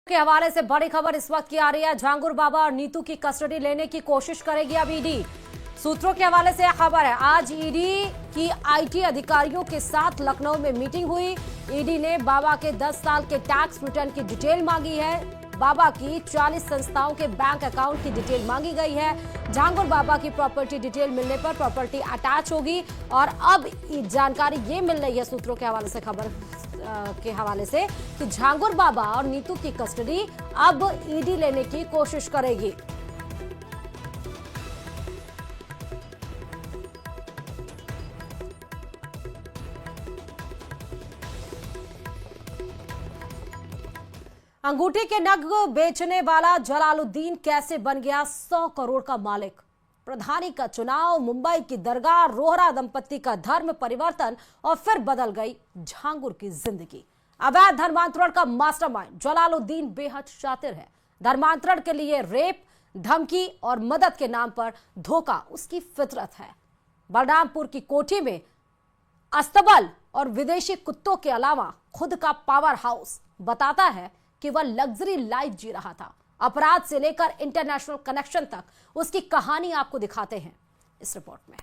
के हवाले से बड़ी खबर इस वक्त की आ रही है। झांगुर बाबा और नीतू की कस्टडी लेने की कोशिश करेगी अब ईडी। सूत्रों के हवाले से खबर है, आज ईडी की आईटी अधिकारियों के साथ लखनऊ में मीटिंग हुई। ईडी ने बाबा के 10 साल के टैक्स रिटर्न की डिटेल मांगी है। बाबा की 40 संस्थाओं के बैंक अकाउंट की डिटेल मांगी गई है। झांगुर बाबा की प्रॉपर्टी डिटेल मिलने पर प्रॉपर्टी अटैच होगी। और अब जानकारी ये मिल रही है सूत्रों के हवाले से, खबर के हवाले से, कि झांगुर बाबा और नीतू की कस्टडी अब ईडी लेने की कोशिश करेगी। अंगूठी के नग बेचने वाला जलालुद्दीन कैसे बन गया 100 करोड़ का मालिक? प्रधानी का चुनाव, मुंबई की दरगाह, रोहरा दंपत्ति का धर्म परिवर्तन और फिर बदल गई झांगुर की जिंदगी। अवैध धर्मांतरण का मास्टरमाइंड जलालुद्दीन बेहद शातिर है। धर्मांतरण के लिए रेप, धमकी और मदद के नाम पर धोखा उसकी फितरत है। बलरामपुर की कोठी में अस्तबल और विदेशी कुत्तों के अलावा खुद का पावर हाउस बताता है कि वह लग्जरी लाइफ जी रहा था। अपराध से लेकर इंटरनेशनल कनेक्शन तक उसकी कहानी आपको दिखाते हैं इस रिपोर्ट में।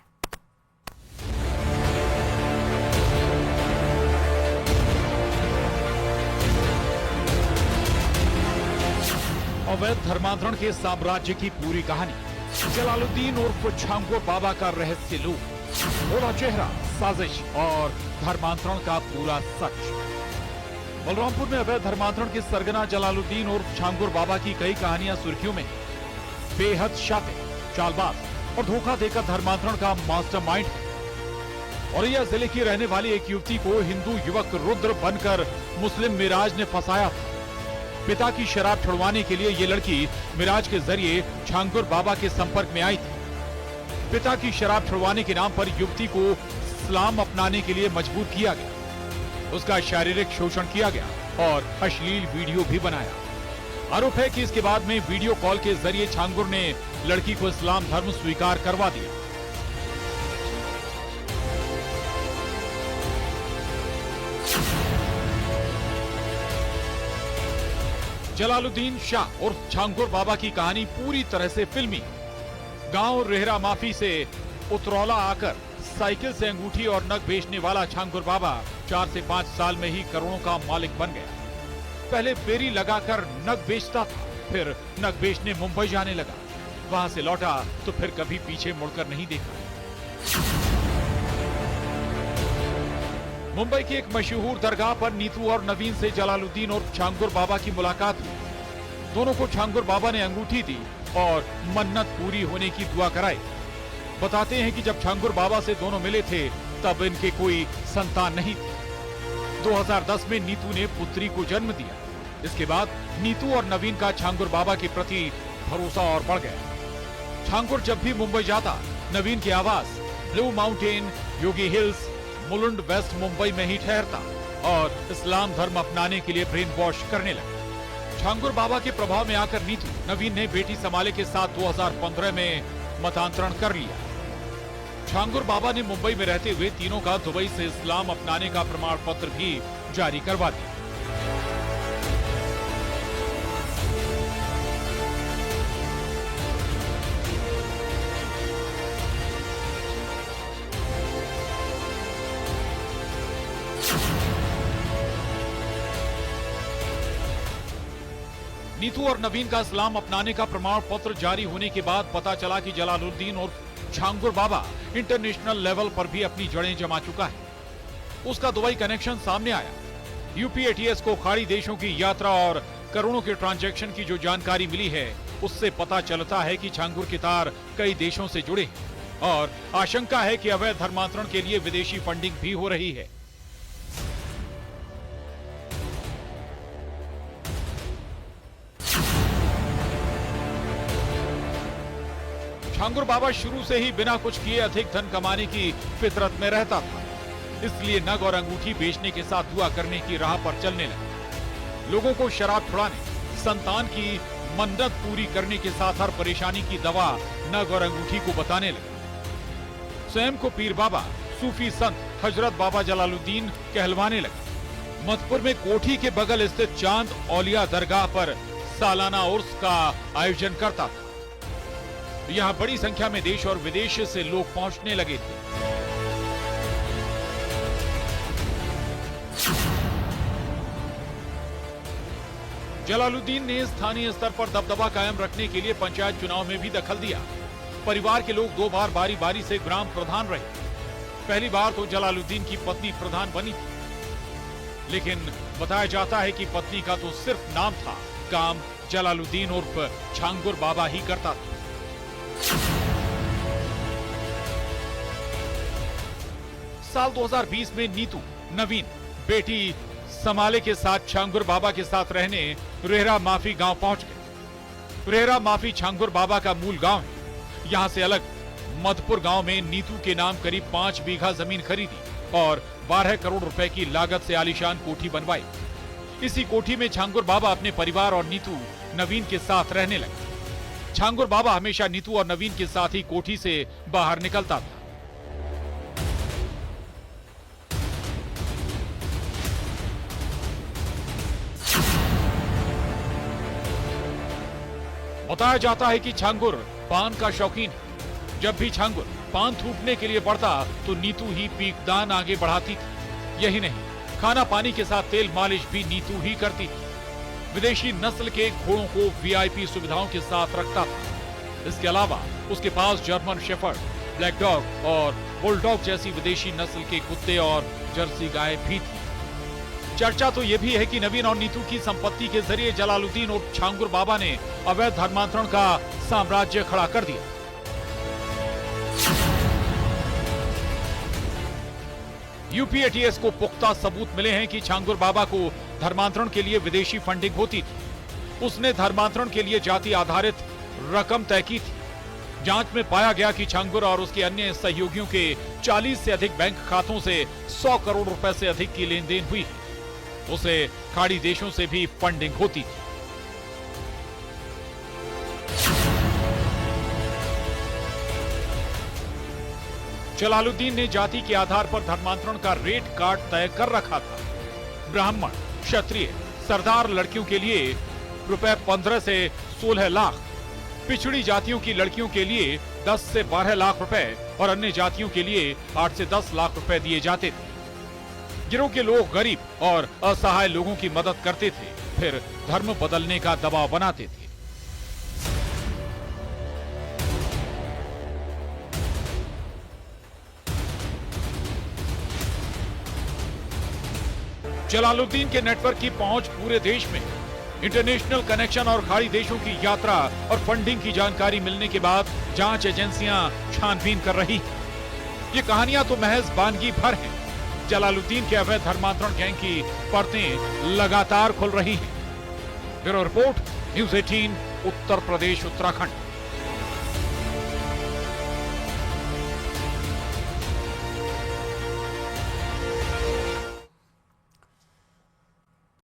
अवैध धर्मांतरण के साम्राज्य की पूरी कहानी, जलालुद्दीन उर्फ झांगुर बाबा का रहस्य लूट, भोला चेहरा, साजिश और धर्मांतरण का पूरा सच। बलरामपुर में अवैध धर्मांतरण के सरगना जलालुद्दीन उर्फ झांगुर बाबा की कई कहानियां सुर्खियों में। बेहद शातिर, चालबाज और धोखा देकर धर्मांतरण का मास्टरमाइंड है। औरैया जिले की रहने वाली एक युवती को हिंदू युवक रुद्र बनकर मुस्लिम मिराज ने फंसाया था। पिता की शराब छुड़वाने के लिए ये लड़की मिराज के जरिए झांगुर बाबा के संपर्क में आई थी। पिता की शराब छुड़वाने के नाम पर युवती को इस्लाम अपनाने के लिए मजबूर किया गया। उसका शारीरिक शोषण किया गया और अश्लील वीडियो भी बनाया। आरोप है कि इसके बाद में वीडियो कॉल के जरिए झांगुर ने लड़की को इस्लाम धर्म स्वीकार करवा दिया। जलालुद्दीन शाह और झांगुर बाबा की कहानी पूरी तरह से फिल्मी। गांव रेहरा माफी से उतरौला आकर साइकिल से अंगूठी और नग बेचने वाला झांगुर बाबा 4 से 5 साल में ही करोड़ों का मालिक बन गया। पहले फेरी लगाकर नग बेचता था, फिर नग बेचने मुंबई जाने लगा। वहां से लौटा तो फिर कभी पीछे मुड़कर नहीं देखा। मुंबई की एक मशहूर दरगाह पर नीतू और नवीन से जलालुद्दीन और झांगुर बाबा की मुलाकात हुई। दोनों को झांगुर बाबा ने अंगूठी दी और मन्नत पूरी होने की दुआ कराई। बताते हैं कि जब झांगुर बाबा से दोनों मिले थे तब इनके कोई संतान नहीं थी। 2010 में नीतू ने पुत्री को जन्म दिया। इसके बाद नीतू और नवीन का झांगुर बाबा के प्रति भरोसा और बढ़ गया। झांगुर जब भी मुंबई जाता, नवीन के आवास ब्लू माउंटेन, योगी हिल्स, मुलुंड वेस्ट मुंबई में ही ठहरता और इस्लाम धर्म अपनाने के लिए ब्रेन वॉश करने लगा। झांगुर बाबा के प्रभाव में आकर नीतू, नवीन ने बेटी संभाले के साथ 2015 में मतांतरण कर लिया। झांगुर बाबा ने मुंबई में रहते हुए तीनों का दुबई से इस्लाम अपनाने का प्रमाण पत्र भी जारी करवा दिया। नीतू और नवीन का इस्लाम अपनाने का प्रमाण पत्र जारी होने के बाद पता चला कि जलालुद्दीन और झांगुर बाबा इंटरनेशनल लेवल पर भी अपनी जड़ें जमा चुका है। उसका दुबई कनेक्शन सामने आया। यूपी एटीएस को खाड़ी देशों की यात्रा और करोड़ों के ट्रांजैक्शन की जो जानकारी मिली है, उससे पता चलता है कि झांगुर के तार कई देशों से जुड़े हैं और आशंका है कि अवैध धर्मांतरण के लिए विदेशी फंडिंग भी हो रही है। झांगुर बाबा शुरू से ही बिना कुछ किए अधिक धन कमाने की फितरत में रहता था, इसलिए नग और अंगूठी बेचने के साथ दुआ करने की राह पर चलने लगा। लोगों को शराब छुड़ाने, संतान की मन्नत पूरी करने के साथ हर परेशानी की दवा नग और अंगूठी को बताने लगा। स्वयं को पीर बाबा, सूफी संत हजरत बाबा जलालुद्दीन कहलवाने लगा। मधुपुर में कोठी के बगल स्थित चांद औलिया दरगाह पर सालाना उर्स का आयोजन करता था। यहाँ बड़ी संख्या में देश और विदेश से लोग पहुंचने लगे थे। जलालुद्दीन ने स्थानीय स्तर पर दबदबा कायम रखने के लिए पंचायत चुनाव में भी दखल दिया। परिवार के लोग 2 बार बारी बारी से ग्राम प्रधान रहे। पहली बार तो जलालुद्दीन की पत्नी प्रधान बनी थी, लेकिन बताया जाता है कि पत्नी का तो सिर्फ नाम था, काम जलालुद्दीन उर्फ छांगुर बाबा ही करता था। साल 2020 में नीतू नवीन बेटी समाले के साथ छांगुर बाबा के साथ रहने रेहरा माफी गांव पहुंच गए। रेहरा माफी छांगुर बाबा का मूल गांव है। यहां से अलग मधुपुर गांव में नीतू के नाम करीब 5 बीघा जमीन खरीदी और 12 करोड़ रुपए की लागत से आलीशान कोठी बनवाई। इसी कोठी में छांगुर बाबा अपने परिवार और नीतू नवीन के साथ रहने लगे। छांगुर बाबा हमेशा नीतू और नवीन के साथ ही कोठी से बाहर निकलता था। बताया जाता है कि छांगुर पान का शौकीन है। जब भी छांगुर पान थूकने के लिए बढ़ता तो नीतू ही पीकदान आगे बढ़ाती थी। यही नहीं, खाना पानी के साथ तेल मालिश भी नीतू ही करती थी। विदेशी नस्ल के घोड़ों को वीआईपी सुविधाओं के साथ रखता था। इसके अलावा उसके पास जर्मन शेफर्ड, ब्लैक डॉग और बुलडॉग जैसी विदेशी नस्ल के कुत्ते और जर्सी गाय भी थी। चर्चा तो यह भी है कि नवीन और नीतू की संपत्ति के जरिए जलालुद्दीन और छांगुर बाबा ने अवैध धर्मांतरण का साम्राज्य खड़ा कर दिया। यूपीएटीएस को पुख्ता सबूत मिले हैं कि छांगुर बाबा को धर्मांतरण के लिए विदेशी फंडिंग होती थी। उसने धर्मांतरण के लिए जाति आधारित रकम तय की थी। जांच में पाया गया कि छांगुर और उसके अन्य सहयोगियों के 40 से अधिक बैंक खातों से 100 करोड़ रुपए से अधिक की लेन देन हुई है। उसे खाड़ी देशों से भी फंडिंग होती थी। जलालुद्दीन ने जाति के आधार पर धर्मांतरण का रेट कार्ड तय कर रखा था। ब्राह्मण, क्षत्रिय, सरदार लड़कियों के लिए रुपए 15 से 16 लाख, पिछड़ी जातियों की लड़कियों के लिए 10 से 12 लाख रुपए और अन्य जातियों के लिए 8 से 10 लाख रुपए दिए जाते थे। गिरोह के लोग गरीब और असहाय लोगों की मदद करते थे, फिर धर्म बदलने का दबाव बनाते थे। जलालुद्दीन के नेटवर्क की पहुंच पूरे देश में, इंटरनेशनल कनेक्शन और खाड़ी देशों की यात्रा और फंडिंग की जानकारी मिलने के बाद जांच एजेंसियां छानबीन कर रही हैं। ये कहानियां तो महज वानगी भर हैं। जलालुद्दीन के अवैध धर्मांतरण गैंग की परतें लगातार खुल रही हैं। Bureau report, news 18, Uttar Pradesh, Uttarakhand.